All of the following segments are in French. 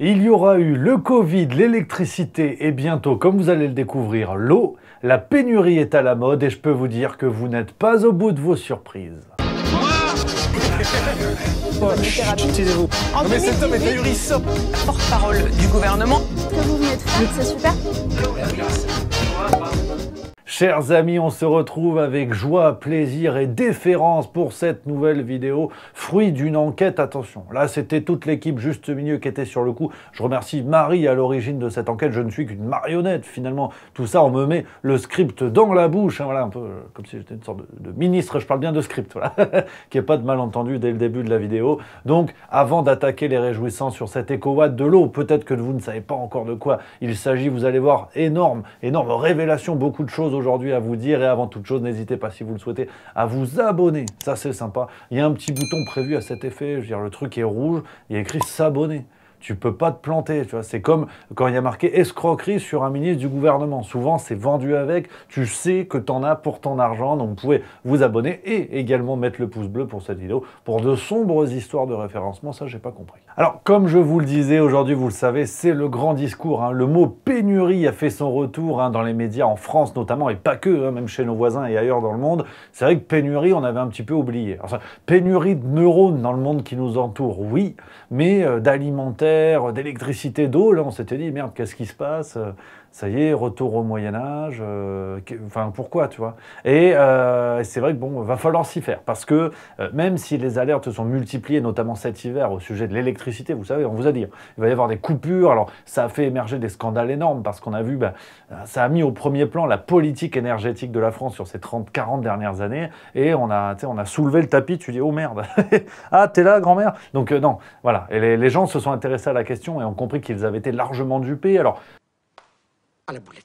Il y aura eu le Covid, l'électricité et bientôt, comme vous allez le découvrir, l'eau. La pénurie est à la mode et je peux vous dire que vous n'êtes pas au bout de vos surprises. Taisez-vous. En Non mais cet homme est 2018, ahurissant. porte-parole du gouvernement. Ce que vous venez de faire, c'est super. Chers amis, on se retrouve avec joie, plaisir et déférence pour cette nouvelle vidéo, fruit d'une enquête. Attention, là c'était toute l'équipe juste milieu qui était sur le coup. Je remercie Marie à l'origine de cette enquête, je ne suis qu'une marionnette finalement. Tout ça, on me met le script dans la bouche, hein, voilà, un peu comme si j'étais une sorte de ministre, je parle bien de script, voilà, qu'il n'y ait pas de malentendu dès le début de la vidéo. Donc, avant d'attaquer les réjouissances sur cet EcoWatt de l'eau, peut-être que vous ne savez pas encore de quoi il s'agit, vous allez voir énorme révélation, beaucoup de choses aujourd'hui à vous dire et avant toute chose, n'hésitez pas si vous le souhaitez à vous abonner, ça c'est sympa. Il y a un petit bouton prévu à cet effet, je veux dire le truc est rouge, il y a écrit s'abonner. Tu peux pas te planter, tu vois. C'est comme quand il y a marqué escroquerie sur un ministre du gouvernement. Souvent, c'est vendu avec. Tu sais que tu en as pour ton argent. Donc, vous pouvez vous abonner et également mettre le pouce bleu pour cette vidéo. Pour de sombres histoires de référencement, ça, j'ai pas compris. Alors, comme je vous le disais, aujourd'hui, vous le savez, c'est le grand discours, hein. Le mot pénurie a fait son retour, hein, dans les médias en France notamment, et pas que, hein, même chez nos voisins et ailleurs dans le monde. C'est vrai que pénurie, on avait un petit peu oublié. Alors, pénurie de neurones dans le monde qui nous entoure, oui, mais d'alimentaire, d'électricité, d'eau, là on s'était dit merde, qu'est-ce qui se passe, ça y est, retour au Moyen-Âge, enfin pourquoi, tu vois. Et c'est vrai que bon, va falloir s'y faire parce que même si les alertes se sont multipliées, notamment cet hiver au sujet de l'électricité, vous savez, on vous a dit, il va y avoir des coupures, alors ça a fait émerger des scandales énormes parce qu'on a vu, ça a mis au premier plan la politique énergétique de la France sur ces 30-40 dernières années et on a soulevé le tapis, tu dis oh merde, ah t'es là grand-mère, donc non, voilà, et les gens se sont intéressés à la question et ont compris qu'ils avaient été largement dupés. Alors, À la boulette.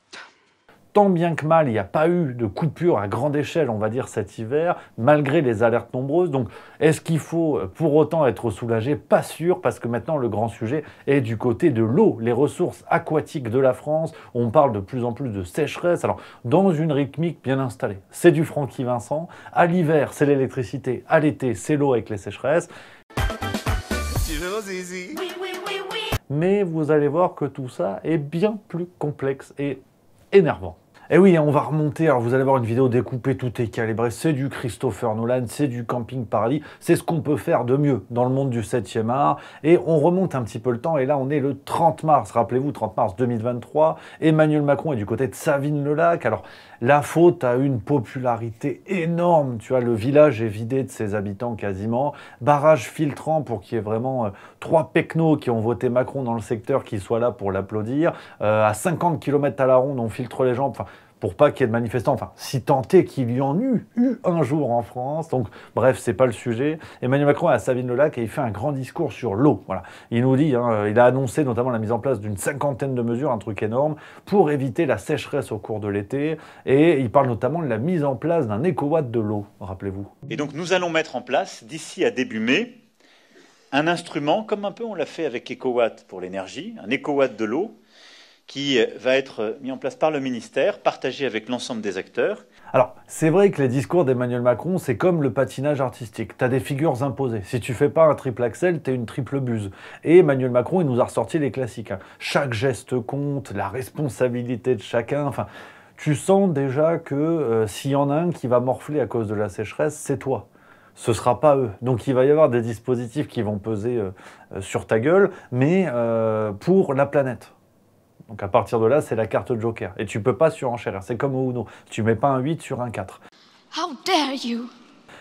tant bien que mal, il n'y a pas eu de coupure à grande échelle, on va dire, cet hiver, malgré les alertes nombreuses. Donc, est-ce qu'il faut pour autant être soulagé? Pas sûr, parce que maintenant, le grand sujet est du côté de l'eau, les ressources aquatiques de la France. On parle de plus en plus de sécheresse. Alors, dans une rythmique bien installée, c'est du Francky Vincent. À l'hiver, c'est l'électricité. À l'été, c'est l'eau avec les sécheresses. Mais vous allez voir que tout ça est bien plus complexe et énervant. Et oui, on va remonter, alors vous allez voir une vidéo découpée, tout est calibré, c'est du Christopher Nolan, c'est du Camping Paradis, c'est ce qu'on peut faire de mieux dans le monde du 7e art, et on remonte un petit peu le temps, et là on est le 30 mars, rappelez-vous, 30 mars 2023, Emmanuel Macron est du côté de Savines-le-Lac, alors la faute a une popularité énorme, tu vois, le village est vidé de ses habitants quasiment, barrage filtrant pour qu'il y ait vraiment 3 pecnos qui ont voté Macron dans le secteur qui soient là pour l'applaudir, à 50 km à la ronde on filtre les gens, enfin, pour pas qu'il y ait de manifestants, enfin, si tant est qu'il y en eut un jour en France. Donc, bref, c'est pas le sujet. Emmanuel Macron est à Savines-le-Lac et il fait un grand discours sur l'eau. Voilà. Il nous dit, hein, il a annoncé notamment la mise en place d'une 50aine de mesures, un truc énorme, pour éviter la sécheresse au cours de l'été. Et il parle notamment de la mise en place d'un EcoWatt de l'eau, rappelez-vous. Et donc, nous allons mettre en place, d'ici à début mai, un instrument, comme un peu on l'a fait avec EcoWatt pour l'énergie, un EcoWatt de l'eau, qui va être mis en place par le ministère, partagé avec l'ensemble des acteurs. Alors, c'est vrai que les discours d'Emmanuel Macron, c'est comme le patinage artistique. Tu as des figures imposées. Si tu fais pas un triple axel, tu es une triple buse. Et Emmanuel Macron, il nous a ressorti les classiques, hein. Chaque geste compte, la responsabilité de chacun. Enfin, tu sens déjà que s'il y en a un qui va morfler à cause de la sécheresse, c'est toi. Ce ne sera pas eux. Donc il va y avoir des dispositifs qui vont peser sur ta gueule, mais pour la planète. Donc à partir de là, c'est la carte Joker. Et tu peux pas surenchérir. C'est comme au Uno. Tu mets pas un 8 sur un 4. How dare you!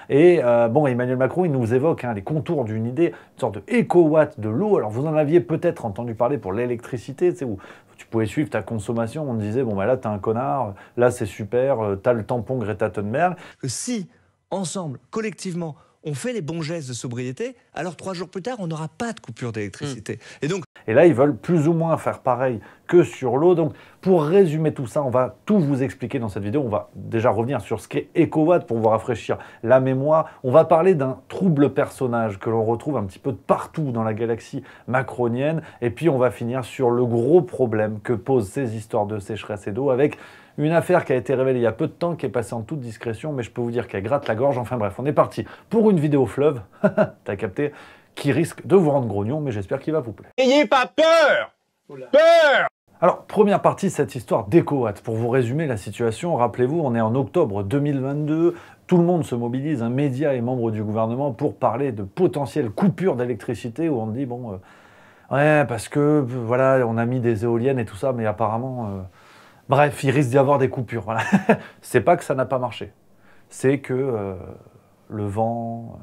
Et bon, Emmanuel Macron, il nous évoque, hein, les contours d'une idée, une sorte de EcoWatt de l'eau. Alors vous en aviez peut-être entendu parler pour l'électricité, tu sais, où tu pouvais suivre ta consommation. On te disait, bon, bah là, t'es un connard, là, c'est super, t'as le tampon Greta Thunberg. Que si, ensemble, collectivement, on fait les bons gestes de sobriété, alors 3 jours plus tard, on n'aura pas de coupure d'électricité. Et donc, Et là, ils veulent plus ou moins faire pareil que sur l'eau. Donc, pour résumer tout ça, on va tout vous expliquer dans cette vidéo. On va déjà revenir sur ce qu'est EcoWatt pour vous rafraîchir la mémoire. On va parler d'un trouble personnage que l'on retrouve un petit peu de partout dans la galaxie macronienne. Et puis, on va finir sur le gros problème que posent ces histoires de sécheresse et d'eau avec une affaire qui a été révélée il y a peu de temps, qui est passée en toute discrétion, mais je peux vous dire qu'elle gratte la gorge. Enfin bref, on est parti pour une vidéo fleuve, t'as capté, qui risque de vous rendre grognon, mais j'espère qu'il va vous plaire. N'ayez pas peur. Peur. Alors, première partie de cette histoire d'EcoWatt. Pour vous résumer la situation, rappelez-vous, on est en octobre 2022, tout le monde se mobilise, un média et membres du gouvernement, pour parler de potentielles coupures d'électricité, où on dit, bon, ouais, parce que, voilà, on a mis des éoliennes et tout ça, mais apparemment, bref, il risque d'y avoir des coupures, voilà. C'est pas que ça n'a pas marché, c'est que le vent...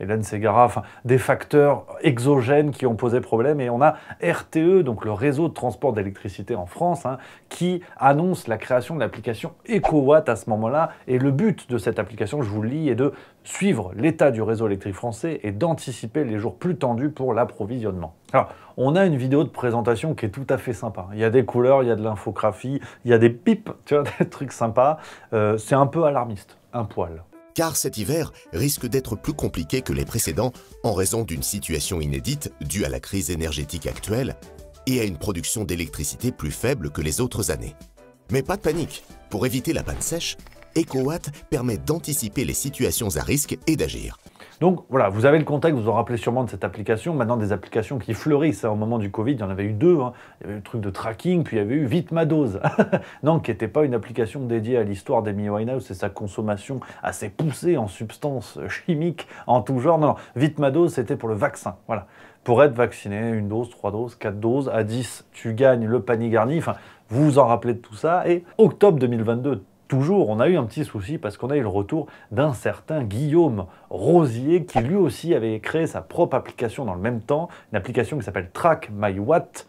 Hélène Ségara, enfin, des facteurs exogènes qui ont posé problème. Et on a RTE, donc le réseau de transport d'électricité en France, hein, qui annonce la création de l'application EcoWatt à ce moment-là. Et le but de cette application, je vous le lis, est de suivre l'état du réseau électrique français et d'anticiper les jours plus tendus pour l'approvisionnement. Alors, on a une vidéo de présentation qui est tout à fait sympa. Il y a des couleurs, il y a de l'infographie, il y a des pipes, tu vois, des trucs sympas. C'est un peu alarmiste, un poil. Car cet hiver risque d'être plus compliqué que les précédents en raison d'une situation inédite due à la crise énergétique actuelle et à une production d'électricité plus faible que les autres années. Mais pas de panique, pour éviter la panne sèche, EcoWatt permet d'anticiper les situations à risque et d'agir. Donc voilà, vous avez le contexte, vous vous rappelez sûrement de cette application. Maintenant, des applications qui fleurissent. Au moment du Covid, il y en avait eu deux. Hein. Il y avait eu le truc de tracking, puis il y avait eu Vite ma dose. Non, qui n'était pas une application dédiée à l'histoire d'Amy Winehouse et sa consommation assez poussée en substances chimiques en tout genre. Non, Vite ma dose, c'était pour le vaccin. Voilà. Pour être vacciné, 1 dose, 3 doses, 4 doses, à 10, tu gagnes le panier garni. Enfin, vous vous en rappelez de tout ça. Et octobre 2022, toujours, on a eu un petit souci parce qu'on a eu le retour d'un certain Guillaume Rosier qui lui aussi avait créé sa propre application dans le même temps, une application qui s'appelle Track My Watt.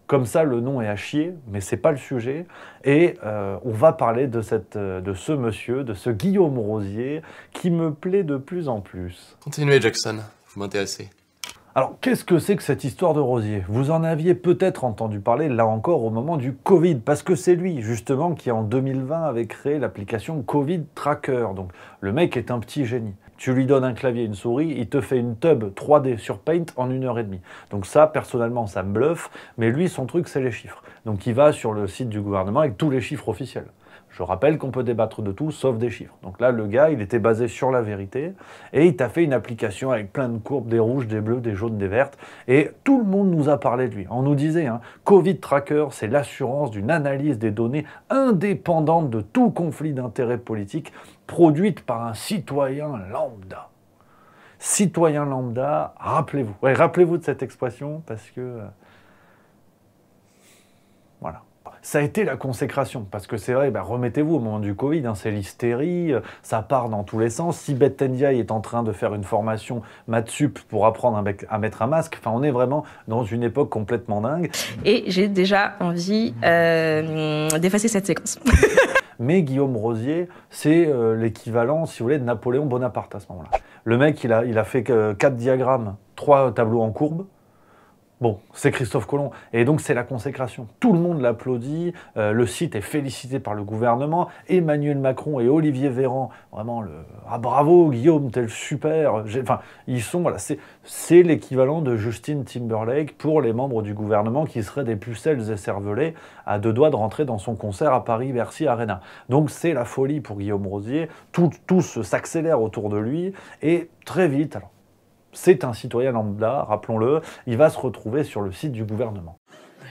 Comme ça, le nom est à chier, mais c'est pas le sujet. Et on va parler de ce monsieur, de ce Guillaume Rosier, qui me plaît de plus en plus. Continuez Jackson, vous m'intéressez. Alors, qu'est-ce que c'est que cette histoire de Rosier? Vous en aviez peut-être entendu parler, là encore, au moment du Covid, parce que c'est lui, justement, qui en 2020 avait créé l'application Covid Tracker. Donc, le mec est un petit génie. Tu lui donnes un clavier et une souris, il te fait une tub 3D sur Paint en 1h30. Donc ça, personnellement, ça me bluffe, mais lui, son truc, c'est les chiffres. Donc il va sur le site du gouvernement avec tous les chiffres officiels. Je rappelle qu'on peut débattre de tout, sauf des chiffres. Donc là, le gars, il était basé sur la vérité, et il t'a fait une application avec plein de courbes, des rouges, des bleus, des jaunes, des vertes, et tout le monde nous a parlé de lui. On nous disait, hein, Covid Tracker, c'est l'assurance d'une analyse des données indépendante de tout conflit d'intérêts politiques, produite par un citoyen lambda. Citoyen lambda, rappelez-vous. Ouais, rappelez-vous de cette expression, parce que... voilà. Ça a été la consécration, parce que c'est vrai, bah, remettez-vous au moment du Covid, hein, c'est l'hystérie, ça part dans tous les sens. Sibeth Ndiaye est en train de faire une formation Mathsup pour apprendre à mettre un masque. Enfin, on est vraiment dans une époque complètement dingue. Et j'ai déjà envie d'effacer cette séquence. Mais Guillaume Rosier, c'est l'équivalent, si vous voulez, de Napoléon Bonaparte à ce moment-là. Le mec, il a fait 4 diagrammes, 3 tableaux en courbe. Bon, c'est Christophe Colomb. Et donc, c'est la consécration. Tout le monde l'applaudit. Le site est félicité par le gouvernement. Emmanuel Macron et Olivier Véran, vraiment, ah bravo, Guillaume, t'es le super. Enfin, ils sont, voilà, c'est l'équivalent de Justin Timberlake pour les membres du gouvernement qui seraient des pucelles et cervelets à 2 doigts de rentrer dans son concert à Paris-Bercy Arena. Donc, c'est la folie pour Guillaume Rosier. Tout s'accélère autour de lui. Et très vite, alors, c'est un citoyen lambda, rappelons-le, il va se retrouver sur le site du gouvernement.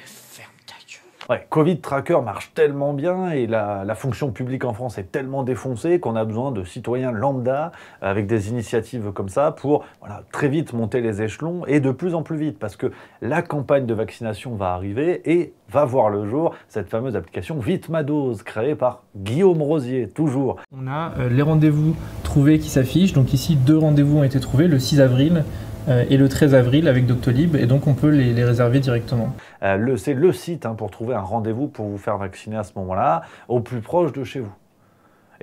Ferme ta gueule. Ouais, Covid Tracker marche tellement bien et la fonction publique en France est tellement défoncée qu'on a besoin de citoyens lambda avec des initiatives comme ça pour très vite monter les échelons et de plus en plus vite parce que la campagne de vaccination va arriver et va voir le jour cette fameuse application Vite ma dose créée par Guillaume Rosier, toujours. On a les rendez-vous trouvés qui s'affichent. Donc ici, 2 rendez-vous ont été trouvés, le 6 avril et le 13 avril avec Doctolib, et donc on peut les réserver directement. C'est le site pour trouver un rendez-vous pour vous faire vacciner à ce moment-là, au plus proche de chez vous.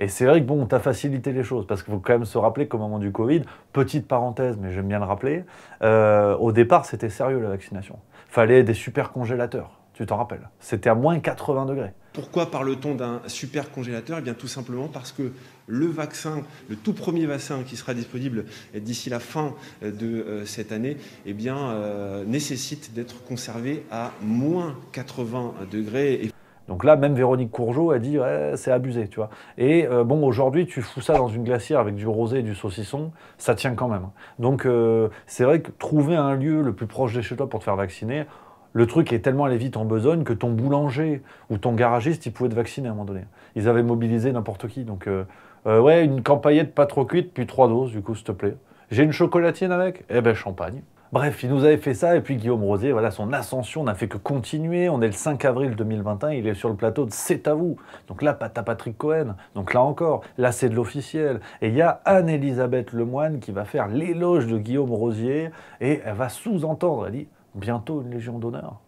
Et c'est vrai que bon, t'as facilité les choses, parce qu'il faut quand même se rappeler qu'au moment du Covid, petite parenthèse, mais j'aime bien le rappeler, au départ c'était sérieux la vaccination. Fallait des super congélateurs, tu t'en rappelles. C'était à moins 80 degrés. Pourquoi parle-t-on d'un super congélateur? Eh bien tout simplement parce que le vaccin, le tout premier vaccin qui sera disponible d'ici la fin de cette année, eh bien, nécessite d'être conservé à moins 80 degrés. Donc là, même Véronique Courgeot a dit ouais, c'est abusé, tu vois. Et bon, aujourd'hui, tu fous ça dans une glacière avec du rosé et du saucisson, ça tient quand même. Donc c'est vrai que trouver un lieu le plus proche de chez toi pour te faire vacciner, le truc est tellement allé vite en besogne que ton boulanger ou ton garagiste, il pouvait te vacciner à un moment donné. Ils avaient mobilisé n'importe qui. Donc ouais, une campaillette pas trop cuite, puis 3 doses, du coup, s'il te plaît. J'ai une chocolatienne avec? Eh ben, champagne. Bref, il nous avait fait ça, et puis Guillaume Rosier, voilà, son ascension n'a fait que continuer. On est le 5 avril 2021, il est sur le plateau de C'est à vous. Donc là, t'as Patrick Cohen. Donc là encore, là, c'est de l'officiel. Et il y a Anne-Elisabeth Lemoine qui va faire l'éloge de Guillaume Rosier, et elle va sous-entendre, elle dit, bientôt une Légion d'honneur.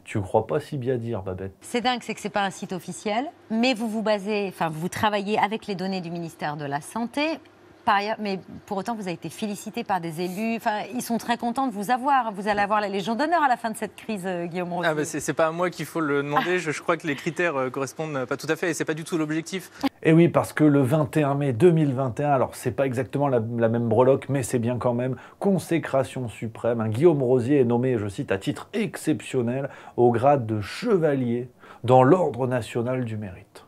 Tu crois pas si bien dire, Babette? C'est dingue, c'est que c'est pas un site officiel, mais vous travaillez avec les données du ministère de la Santé. Par ailleurs, mais pour autant, vous avez été félicité par des élus. Enfin, ils sont très contents de vous avoir. Vous allez avoir la Légion d'honneur à la fin de cette crise, Guillaume Rosier. Ah bah c'est pas à moi qu'il faut le demander. Je crois que les critères correspondent pas tout à fait et c'est pas du tout l'objectif. Et oui, parce que le 21 mai 2021, alors c'est pas exactement la même breloque, mais c'est bien quand même, consécration suprême. Guillaume Rosier est nommé, je cite, à titre exceptionnel au grade de chevalier dans l'Ordre national du mérite.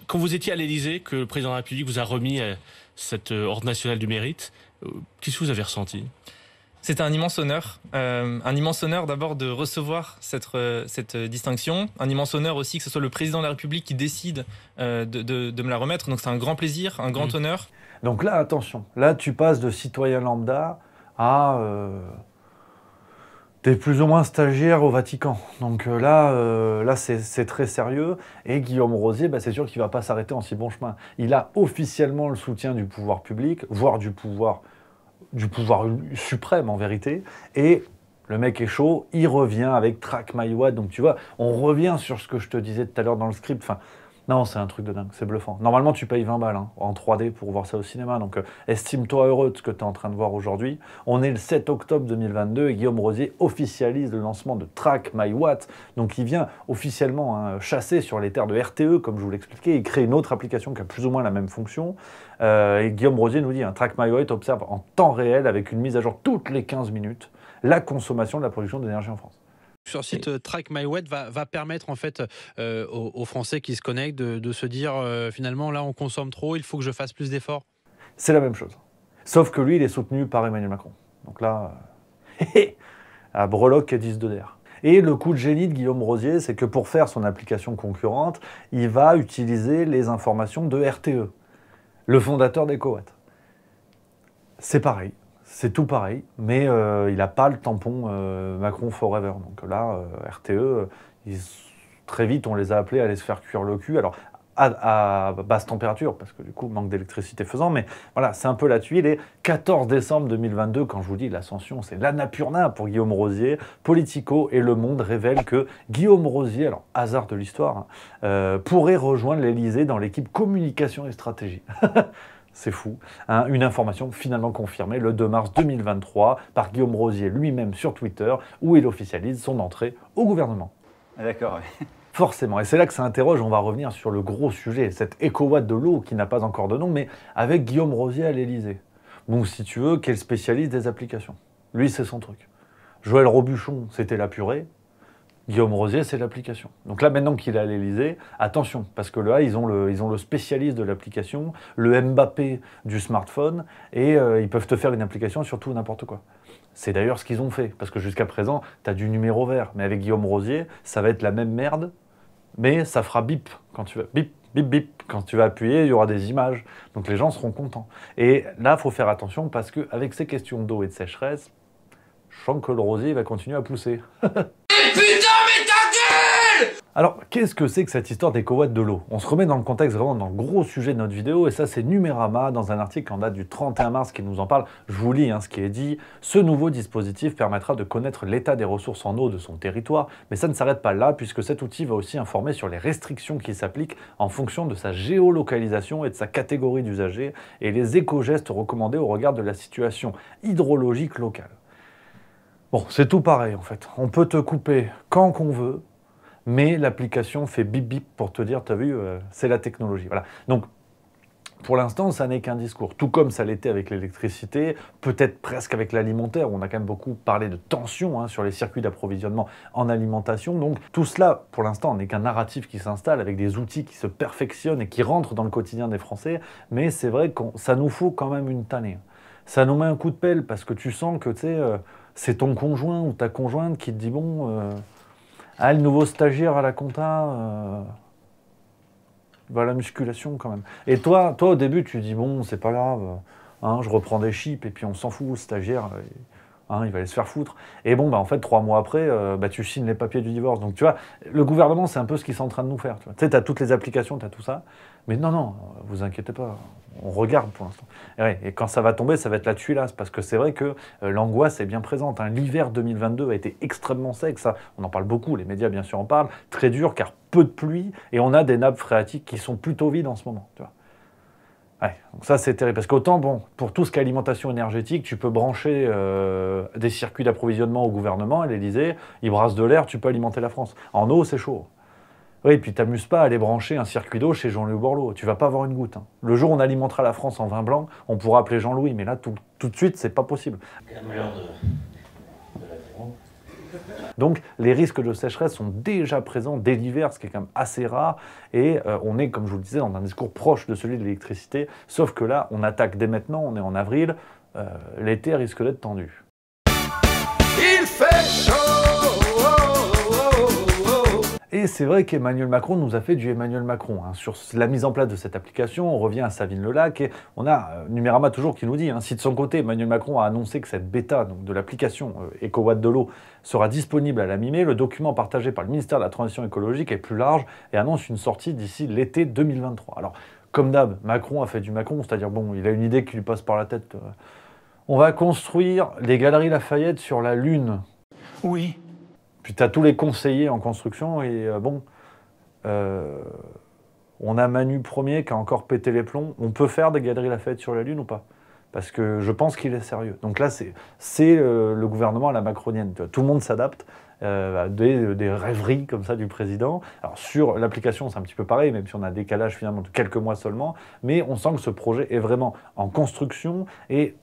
Quand vous étiez à l'Élysée, que le président de la République vous a remis cet Ordre national du mérite, qu'est-ce que vous avez ressenti? C'était un immense honneur d'abord de recevoir cette distinction, un immense honneur aussi que ce soit le président de la République qui décide de me la remettre, donc c'est un grand plaisir, un grand honneur. Donc là, attention, là tu passes de citoyen lambda à... t'es plus ou moins stagiaire au Vatican. Donc là c'est très sérieux. Et Guillaume Rosier, c'est sûr qu'il ne va pas s'arrêter en si bon chemin. Il a officiellement le soutien du pouvoir public, voire du pouvoir suprême en vérité. Et le mec est chaud, il revient avec Track My Watt. Donc tu vois, on revient sur ce que je te disais tout à l'heure dans le script. Enfin, non, c'est un truc de dingue, c'est bluffant. Normalement, tu payes 20 balles en 3D pour voir ça au cinéma. Donc, estime-toi heureux de ce que tu es en train de voir aujourd'hui. On est le 7 octobre 2022 et Guillaume Rosier officialise le lancement de Track My Watt. Donc, il vient officiellement chasser sur les terres de RTE, comme je vous l'expliquais. Il crée une autre application qui a plus ou moins la même fonction. Et Guillaume Rosier nous dit, Track My Watt observe en temps réel, avec une mise à jour toutes les 15 minutes, la consommation de la production d'énergie en France. Sur le site Track My Watt va permettre en fait aux Français qui se connectent de se dire finalement là on consomme trop, il faut que je fasse plus d'efforts. C'est la même chose. Sauf que lui il est soutenu par Emmanuel Macron. Donc là, à breloque et 10 de d'air. Et le coup de génie de Guillaume Rosier, c'est que pour faire son application concurrente, il va utiliser les informations de RTE, le fondateur d'EcoWatt. C'est pareil. C'est tout pareil, mais il n'a pas le tampon Macron Forever. Donc là, RTE, très vite, on les a appelés à aller se faire cuire le cul. Alors, à basse température, parce que du coup, manque d'électricité faisant. Mais voilà, c'est un peu la tuile. Et 14 décembre 2022, quand je vous dis l'ascension, c'est l'annapurna pour Guillaume Rosier. Politico et Le Monde révèlent que Guillaume Rosier, alors hasard de l'histoire, pourrait rejoindre l'Élysée dans l'équipe communication et stratégie. C'est fou. Une information finalement confirmée le 2 mars 2023 par Guillaume Rosier lui-même sur Twitter, où il officialise son entrée au gouvernement. D'accord, oui. Forcément. Et c'est là que ça interroge, on va revenir sur le gros sujet, cette EcoWatt de l'eau qui n'a pas encore de nom, mais avec Guillaume Rosier à l'Élysée. Donc si tu veux, quel spécialiste des applications? Lui, c'est son truc. Joël Robuchon, c'était la purée. Guillaume Rosier, c'est l'application. Donc là, maintenant qu'il est à l'Élysée, attention, parce que là, ils ont le spécialiste de l'application, le Mbappé du smartphone, et ils peuvent te faire une application sur tout n'importe quoi. C'est d'ailleurs ce qu'ils ont fait, parce que jusqu'à présent, tu as du numéro vert, mais avec Guillaume Rosier, ça va être la même merde, mais ça fera bip quand tu vas bip, bip, bip. Quand tu vas appuyer, il y aura des images, donc les gens seront contents. Et là, il faut faire attention, parce qu'avec ces questions d'eau et de sécheresse, je sens que le Rosier va continuer à pousser. Alors, qu'est-ce que c'est que cette histoire d'EcoWatt de l'eau? On se remet dans le contexte, vraiment dans le gros sujet de notre vidéo, et ça c'est Numérama, dans un article en date du 31 mars qui nous en parle. Je vous lis ce qui est dit. Ce nouveau dispositif permettra de connaître l'état des ressources en eau de son territoire, mais ça ne s'arrête pas là, puisque cet outil va aussi informer sur les restrictions qui s'appliquent en fonction de sa géolocalisation et de sa catégorie d'usagers, et les éco-gestes recommandés au regard de la situation hydrologique locale. Bon, c'est tout pareil en fait. On peut te couper quand qu'on veut, mais l'application fait bip bip pour te dire, t'as vu, c'est la technologie. Voilà. Donc, Pour l'instant, ça n'est qu'un discours, tout comme ça l'était avec l'électricité, peut-être presque avec l'alimentaire, où on a quand même beaucoup parlé de tension sur les circuits d'approvisionnement en alimentation. Donc tout cela, pour l'instant, n'est qu'un narratif qui s'installe avec des outils qui se perfectionnent et qui rentrent dans le quotidien des Français. Mais c'est vrai que ça nous faut quand même une tannée. Ça nous met un coup de pelle parce que tu sens que c'est ton conjoint ou ta conjointe qui te dit bon, le nouveau stagiaire à la compta. Va à la musculation quand même. Et toi au début, tu dis bon, c'est pas grave, je reprends des chips et puis on s'en fout, le stagiaire, il va aller se faire foutre. Et bon, en fait, 3 mois après, tu signes les papiers du divorce. Donc tu vois, le gouvernement, c'est un peu ce qu'ils sont en train de nous faire. Tu sais, t'as toutes les applications, t'as tout ça. Mais non, vous inquiétez pas, on regarde pour l'instant. Et quand ça va tomber, ça va être la tuilasse, parce que c'est vrai que l'angoisse est bien présente. L'hiver 2022 a été extrêmement sec, ça, on en parle beaucoup, les médias bien sûr en parlent, très dur car peu de pluie, et on a des nappes phréatiques qui sont plutôt vides en ce moment. Tu vois. Donc ça c'est terrible, parce qu'autant, pour tout ce qui est alimentation énergétique, tu peux brancher des circuits d'approvisionnement au gouvernement, à l'Élysée, ils brassent de l'air, tu peux alimenter la France. En eau, c'est chaud. Oui, et puis t'amuses pas à aller brancher un circuit d'eau chez Jean-Louis Borloo. Tu vas pas avoir une goutte. Le jour où on alimentera la France en vin blanc, on pourra appeler Jean-Louis, mais là, tout de suite, c'est pas possible. Donc, les risques de sécheresse sont déjà présents dès l'hiver, ce qui est quand même assez rare. Et on est, comme je vous le disais, dans un discours proche de celui de l'électricité. Sauf que là, on attaque dès maintenant, on est en avril. L'été risque d'être tendu. Il fait chaud. Et c'est vrai qu'Emmanuel Macron nous a fait du Emmanuel Macron. Sur la mise en place de cette application, on revient à Savine-le-Lac et on a Numérama toujours qui nous dit, si de son côté Emmanuel Macron a annoncé que cette bêta donc de l'application EcoWatt de l'eau sera disponible à la mi-mai, le document partagé par le ministère de la Transition écologique est plus large et annonce une sortie d'ici l'été 2023. Alors, comme d'hab, Macron a fait du Macron, c'est-à-dire il a une idée qui lui passe par la tête. On va construire les Galeries Lafayette sur la Lune. Oui. Puis tu as tous les conseillers en construction et on a Manu Premier qui a encore pété les plombs. On peut faire des Galeries Lafayette sur la Lune ou pas? Parce que je pense qu'il est sérieux. Donc là, c'est le gouvernement à la macronienne. Tout le monde s'adapte à des rêveries comme ça du président. Alors sur l'application, c'est un petit peu pareil, même si on a un décalage finalement de quelques mois seulement. Mais on sent que ce projet est vraiment en construction et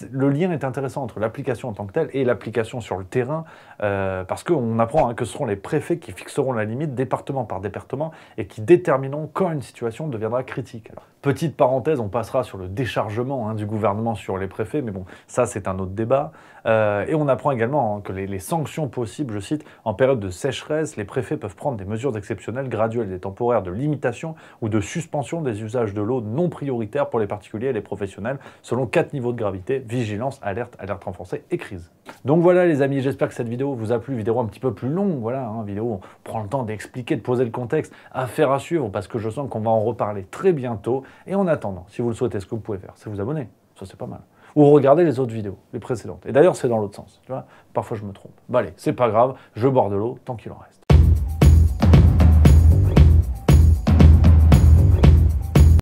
le lien est intéressant entre l'application en tant que telle et l'application sur le terrain, parce qu'on apprend que ce seront les préfets qui fixeront la limite département par département et qui détermineront quand une situation deviendra critique. Alors, petite parenthèse, on passera sur le déchargement du gouvernement sur les préfets, mais bon, ça c'est un autre débat. Et on apprend également que les sanctions possibles, je cite, en période de sécheresse, les préfets peuvent prendre des mesures exceptionnelles, graduelles et temporaires de limitation ou de suspension des usages de l'eau non prioritaires pour les particuliers et les professionnels, selon 4 niveaux de gravité: vigilance, alerte, alerte renforcée et crise. Donc voilà les amis, j'espère que cette vidéo vous a plu, vidéo un petit peu plus longue, voilà, vidéo où on prend le temps d'expliquer, de poser le contexte, affaire à suivre, parce que je sens qu'on va en reparler très bientôt. Et en attendant, si vous le souhaitez, ce que vous pouvez faire, c'est vous abonner, ça c'est pas mal. Ou regarder les autres vidéos, les précédentes. Et d'ailleurs, c'est dans l'autre sens, tu vois, parfois je me trompe. Allez, c'est pas grave, je bois de l'eau tant qu'il en reste.